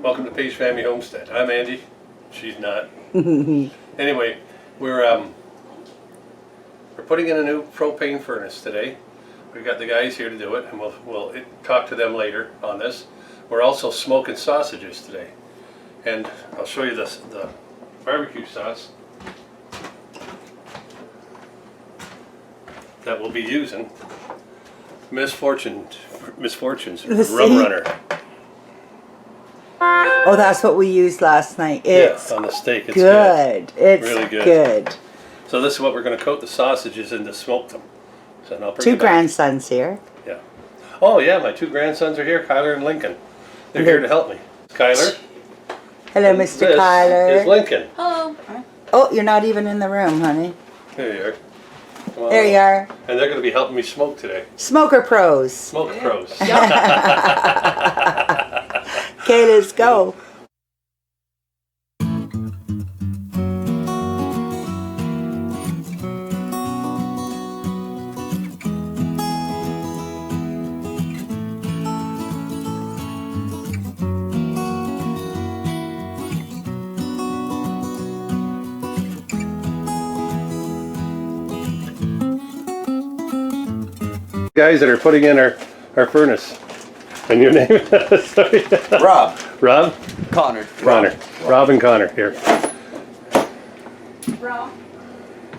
Welcome to Paige Family Homestead. I'm Andy. She's not. Anyway, we're putting in a new propane furnace today. We've got the guys here to do it, and we'll talk to them later on this. We're also smoking sausages today, and I'll show you the barbecue sauce that we'll be using. Misfortunes Rum Runner. Oh, that's what we used last night. It's on the steak. It's good. It's really good. So this is what we're going to coat the sausages in to smoke them. So now Two grandsons here. Yeah. Oh yeah, my two grandsons are here, Kyler and Lynkin. They're here to help me. Kyler. Hello, Mr. This Kyler. is Lynkin. Hello. Oh, you're not even in the room, honey. There you are. Come on. There you are. And they're going to be helping me smoke today. Smoker pros. Smoke pros. Okay, let's go. Guys that are putting in our furnace. And your name? Sorry. Rob. Rob? Connor. Rob and Connor here. Rob.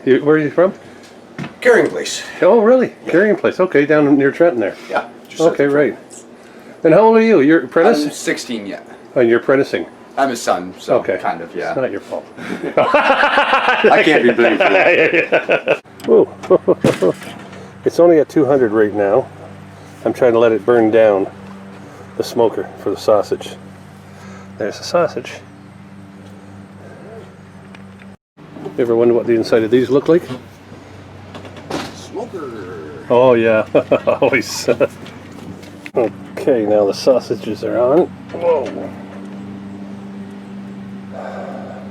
Where are you from? Carrying place. Oh really? Carrying place. Okay, down near Trenton there. Yeah. Okay, right. And how old are you? You're apprentice? I'm 16 yet. Oh, you're apprenticing. I'm his son, so Okay. kind of, yeah. It's not your fault. I can't be blamed for that. Whoa. It's only at 200 right now. I'm trying to let it burn down the smoker for the sausage. There's the sausage. You ever wonder what the inside of these look like? Smoker. Oh yeah, always. Okay, now the sausages are on. Whoa.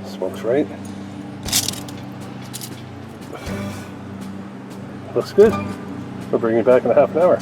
Smoke's right. Looks good. We'll bring you back in a half an hour.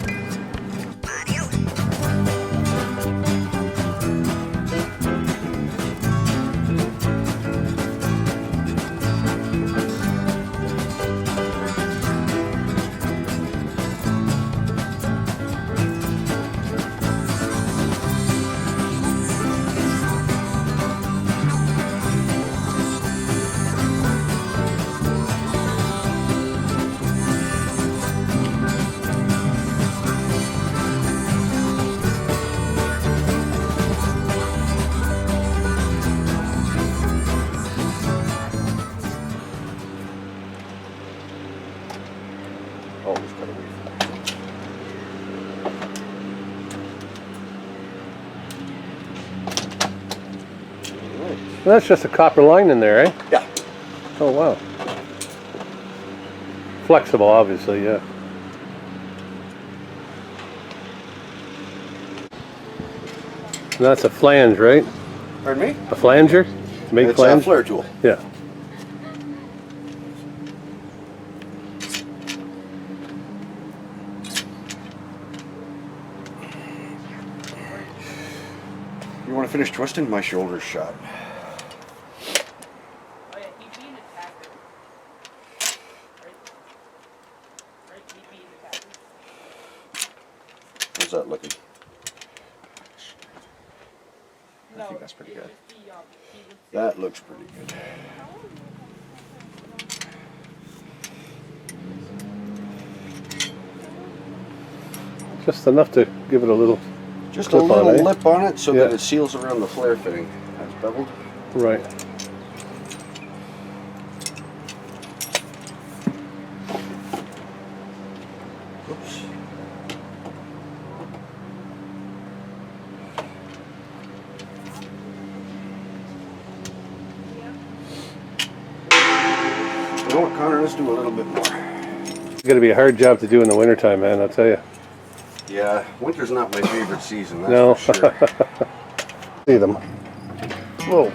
Always gotta wait. That's just a copper line in there, eh? Yeah. Oh wow. Flexible, obviously, yeah. And that's a flange, right? Pardon me? A flanger? To make It's flange? a flare tool. Yeah. You want to finish twisting? My shoulder's shot. How's that looking? I think that's pretty good. That looks pretty good. Just enough to give it a little Just a clip little on, eh? lip on it so that Yeah. it seals around the flare fitting. That's beveled. Right. Oops. You know what, Connor? Let's do a little bit more. It's going to be a hard job to do in the wintertime, man, I'll tell you. Yeah, winter's not my favorite season, that's No. for sure. See them. Whoa.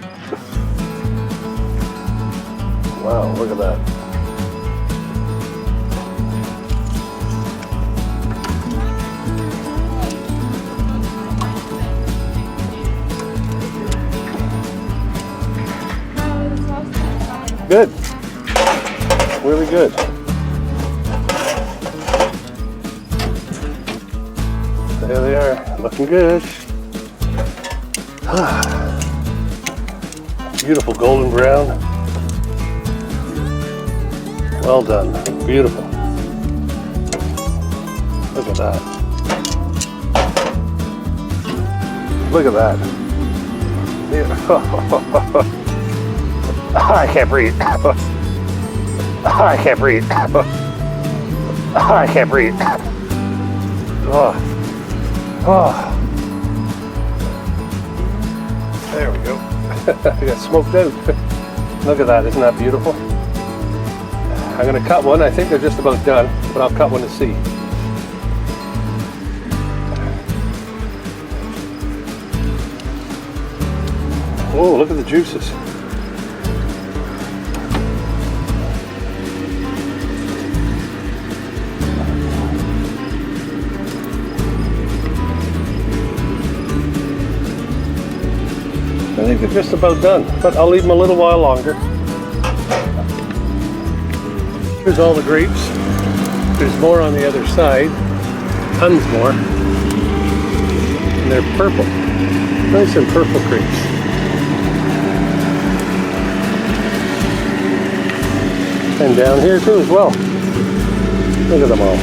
Wow, look at that. good. Really good. There they are, looking good. Beautiful golden brown. Well done, beautiful. Look at that. Look at that. I can't breathe. I can't breathe. I can't breathe. Oh. Oh. There we go. I got smoked out. Look at that, isn't that beautiful? I'm gonna cut one. I think they're just about done, but I'll cut one to see. Oh, look at the juices. I think they're just about done, but I'll leave them a little while longer. Here's all the grapes. There's more on the other side. Tons more. And they're purple. Nice and purple grapes. And down here too as well. Look at them all.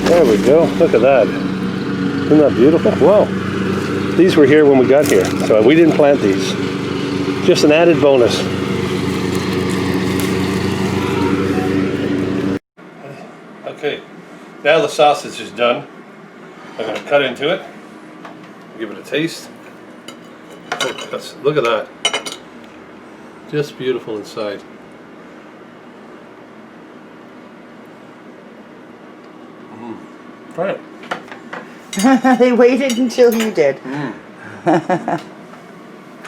There we go. Look at that. Isn't that beautiful? Wow. These were here when we got here, so we didn't plant these. Just an added bonus. Okay, now the sausage is done. I'm going to cut into it. Give it a taste. Oh, look at that. Just beautiful inside. Try it. They waited until you did. Feel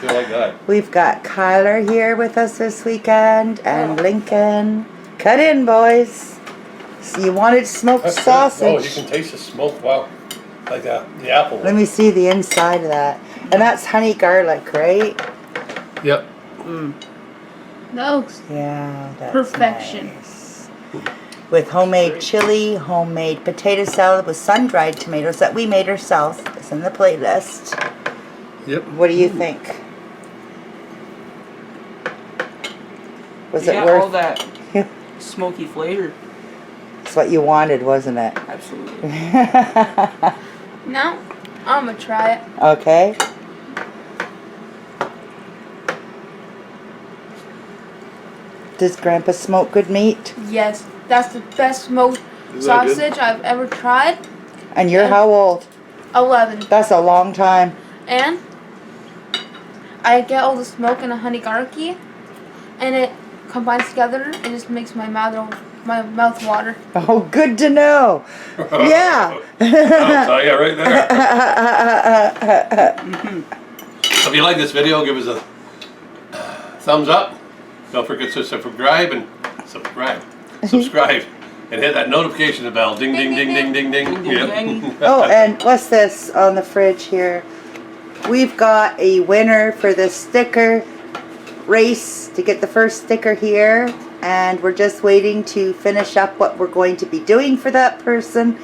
like that. We've got Kyler here with us this weekend and Lynkin. Cut in, boys. So you wanted smoked sausage. Oh, you can taste the smoke. Wow. Like the apple. Let me see the inside of that. And that's honey garlic, right? Yep. That looks Yeah, that's perfection. nice. With homemade chili, homemade potato salad with sun-dried tomatoes that we made ourselves. It's in the playlist. Yep. What do you think? Was it Yeah, worth all that smoky flavor. It's what you wanted, wasn't it? Absolutely. Now, I'm gonna try it. Okay. Does Grandpa smoke good meat? Yes, that's the best smoked Is that good? sausage I've ever tried. And you're Yeah. how old? 11. That's a long time. And I get all the smoke and the honey garlicky, and it combines together and just makes my mouth water. Oh, good to know. Yeah. I'll tell you right there. So if you like this video, give us a thumbs up. Don't forget to subscribe and hit that notification bell. Ding, ding, ding, ding, ding, ding. Ding, ding, ding. Oh, and what's this on the fridge here? We've got a winner for the sticker race to get the first sticker here. And we're just waiting to finish up what we're going to be doing for that person.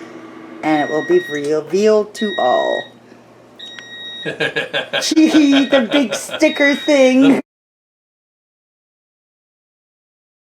And it will be revealed to all. Gee, the big sticker thing.